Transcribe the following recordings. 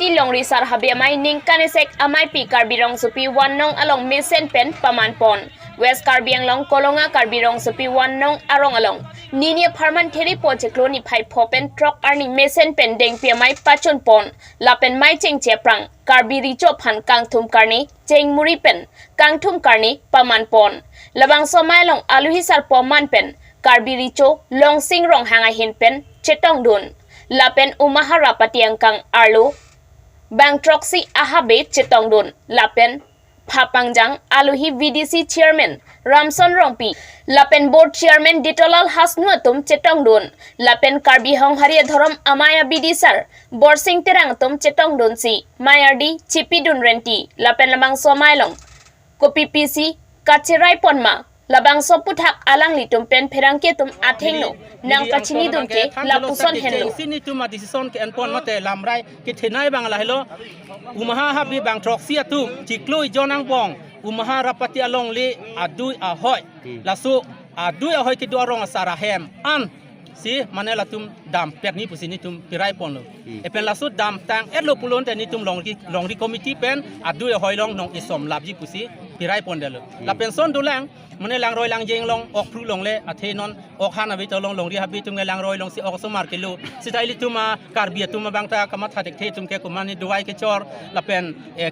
committee long risar habi amai ningkanesek amai pi karbirong supi wanong along mesen pen paman pon West Karbiang long kolonga karbirong supi wanong arong along Ninia parliamentary project lo ni phai phopen trok arni mesen pen deng pi amai pachon pon lapen mai cheng cheprang karbiri cho phan kangthum karni cheng muri pen kangthum karni paman pon labang somai long aluhisar poman pen karbiri cho long sing rong hanga hin pen chetong dun lapen umahara patiang kang arlo bang troksi ahabe chetong dun lapen Papangjang aluhi VDC chairman Ramson Rongpi lapen board chairman Ditolal Hasnuatum chetong dun lapen Karbi Hong Haria Dhorom Amaya Bidisar Borsing Terang tum chetong dun si Mayardi Chipi dun renti lapen lamang somailong Kopi PC Kachirai Ponma labang soputhak alang litum pen perangke tum athengno nang kachini dun ke lapuson henlo sini tuma decision ke anpon mate lamrai ke thenai bang lahilo umaha habi bang troksi atu chikloi jonang bong umaha rapati along le adui ahoy lasu adui ahoy ke dorong asara hem an si manela tum dam pek ni pusini tum pirai pon lo epen lasu dam tang etlo pulon te ni tum longri committee pen adui ahoy long nong isom labji pusi pirai pon delo la pension dulang mane lang roi lang jeng long ok pru long le athe non ok hana bi to long ri habi tum nge lang roi long si ok somar ke lu si daili tuma karbia tuma bangta kamat hatek the tum ke kumani duai ke chor la pen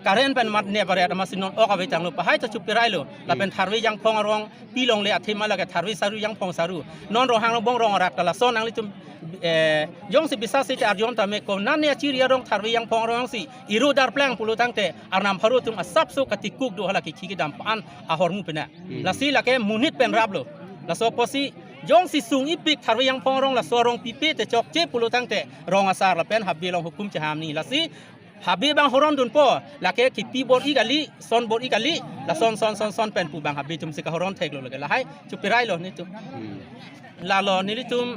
karen pen mat ne bare ma sinon ok abe tang lu pa hai ta chup pirai lo la pen tharwi yang phong rong pi long le athe ma la ke tharwi saru yang phong saru non ro hang bong rong rak la son ang li tum yong si bisa si arjon ta me ko nan ne chiri rong tharwi yang phong rong si iru dar plang pulu tang te arnam pharu tum asap su katikuk do hala ki ki dam pan a hormu pena la si la ke munit pen rablo la so posi jong si sung ipik tharwi yang phong rong la so rong pipi te chok che pulu tang te rong asar la pen habi long hukum chaham ni la si habi bang horon dun po la ke kipi bor igali son bor igali la son pen pu bang habi tum si ka horon thek lo la hai chupirai lo ni tum la lo ni tum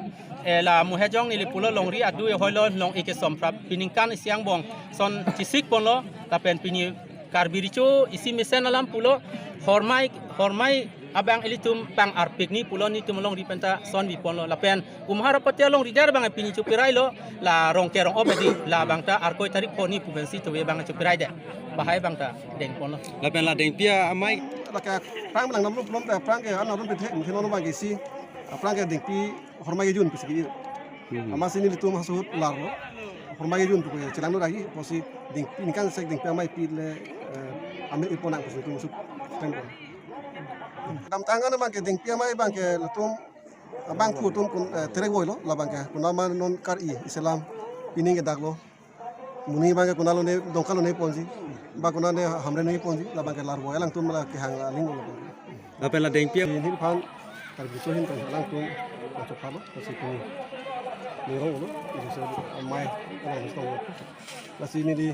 la muhejong ni pulo longri adu e hoilo long ike somprap piningkan siang bong son chisik pon lo ta pen pini karbiricho isi mesen alam pulo hormai abang elitum pang arpik ni pulo ni tum long ripenta son bi pon lo la pen umhara patia long ridar bang pini chupirai lo la rong ke rong obedi la bangta arkoi tarik poni pubensi to we bang chupirai de bahai bangta deng pon lo la pen la deng pia amai la ka prang lang nam lom ta prang ke an non pe the thino no bang si prang ke deng pi hormai jun pisiki amasi ni litum hasut larlo hormai jun ko chelang no ragi posi deng pi nikan sek deng pi amai pi le ame ipona ko sutum sup tempo dam tangan bang ke deng pi amai bang ke lutum bang pu tum kun tere goilo la bang ke kunama non kar I islam pining ke daglo muni bang ke kunalo ne dongkalo ne ponji ba kunane hamre ne ponji la bang ke larbo elang tum la ke hang lingo la pen la deng pia ni phan tar bi sohin kan lang tum cho phalo kasi ko ni ro lo ni so mai ala ni so la si ni di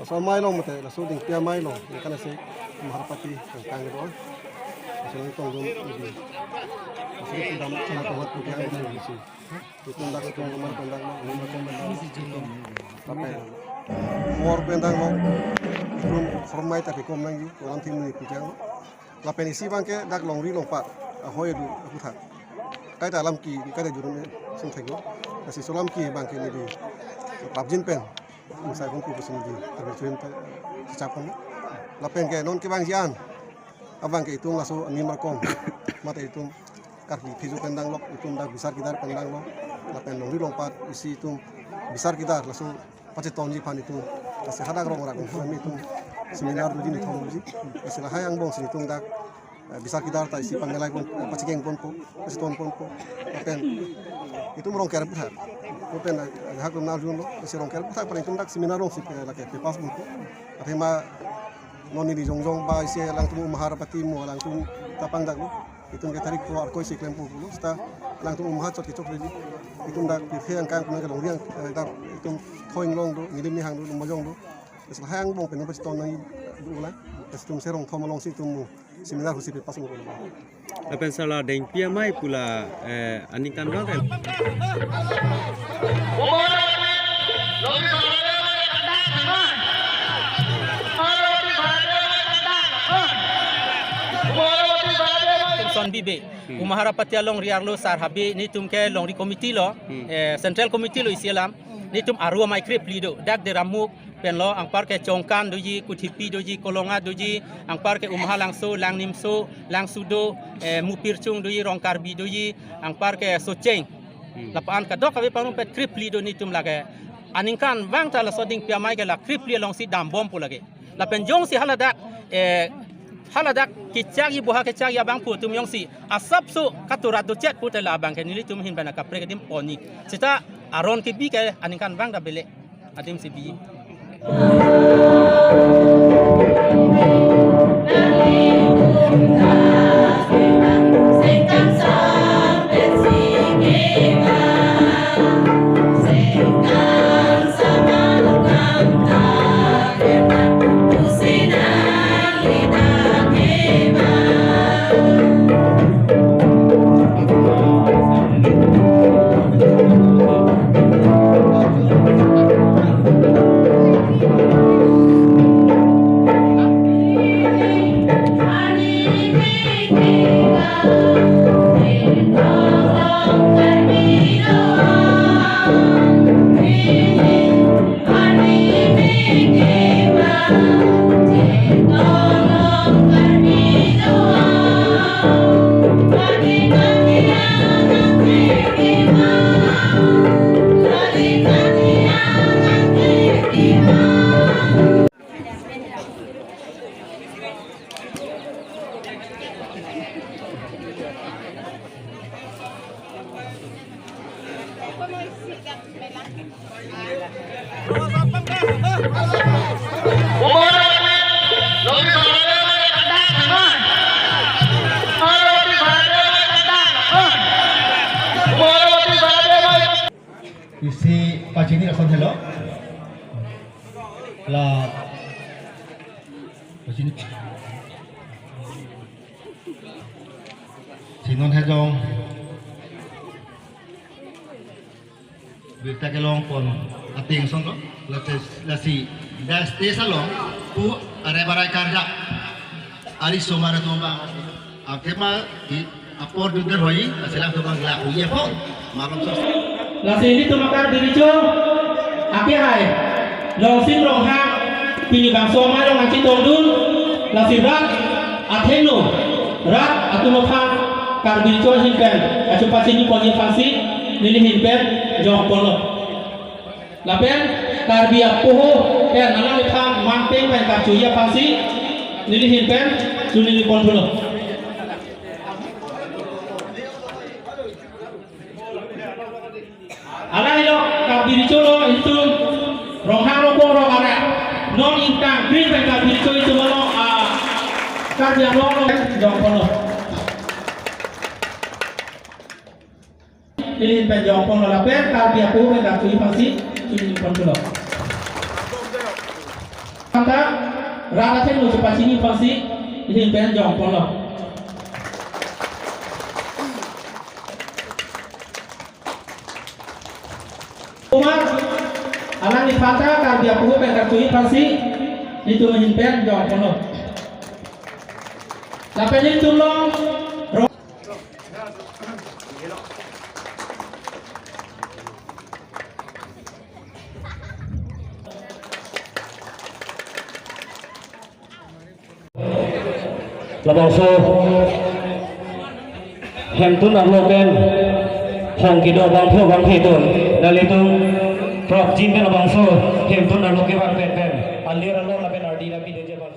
so mai lo mate la so ding pia mai lo ni kana se maharapati kang ro so ni tong dum ni so ni dam chana ko wat putih ni si itu ndak ko man ko ndak ni ma ko man si jing tapi mor pendang lo belum formai tapi kom nang ko lam tim ni putih la penisi bangke dak long ri long pat ahoy du aku thak kai ta lam ki kai da jurun sum thego kasi solam ki bangke ni di pabjin pen sai kon ku pesin di tapi tuen ta capon la pen ke non ke bang jian abang ke itung laso ani markom mate itung kardi fizu pendang lok itung dak besar kidar pendang lok la pen long ri long pat isi itung besar kidar laso pace tonji pan itu kasi hadak rong rak kami itung seminar du ni thong ji kasi la hayang bong sin itung dak bisa kita ta isi pangelai pun pacikeng pun ko pasi ton pun ko pen itu merong ker putar ko pen hak na jun lo isi rong ker putar paling tundak seminar rong sip la ke pas pun ko ate ma noni di jongjong ba isi lang tu maharapati mo lang tu tapang dak itu ke tarik ko ko isi klem pu sta lang tu mahar chot ke chok li itu ndak ke yang kang kun ke long riang dak itu thoing long do ngilim ni hang do mojong do isi hayang bong pen pasi ton nang du la isi tum serong thom long si tum seminar husi pas mo la pen sala deng pia mai pula anikan bang kan son bibe umahara patialong riarlo sar habi ni tumke longri committee lo central committee lo isialam ni tum arua mai krip lido dak de ramuk pen lo ang par ke chongkan doji kutipi doji kolonga doji ang par ke umha langso lang nimso lang sudo mupirchung doji rong karbi doji ang par ke socheng lapaan ka dok kabe panu pet krip lido ni tum lage aningkan wang ta la soding pia mai ke la krip li long si dam bom pu lage la pen jong si haladak haladak kicak ibu ha kicak ya bang pu tum yong si asap su katurat do chat pu te la bang ke ni tum hin bana ka pre dim poni sita aron ke bi ke aningkan wang da bele adim si bi isi pacini rason hello la pacini sinon hejong berita kelong pon ating songo la si das desa lo pu are barai karja ari somara tomba akema di apor duder hoi asilang tomba la uye pon malam sos Lasi ini tumakar dirijo api hai losin roha pini bang soma long ngaci tondun lasi rat athenu rat atulokan kar dirijo hinpen acu pasini ponye pasi nili hinpen jong polo lapen kar biak poho pen alang lipan mangpeng pen kacuya pasi nili hinpen sunili pon polo ala hilo kabiri cholo itu rohang rokong rong ara non ingkang green pen kabiri cholo itu malo karbi among jong kono pilih pen jong kono la pen karbi aku pen kabiri pasti ini pon kono kata rara chen lu cepat sini pasti ini pen jong kono Umar alang di fata karbi aku pen kartui pasti itu menyimpan jong kono. Tapi ini tulong Labangso hentun arloken hong kido bang pho bang phedon nalitung prok jin ben labangso hentun arloke bang pen pen alir arlo la ben ardi na pi de je bang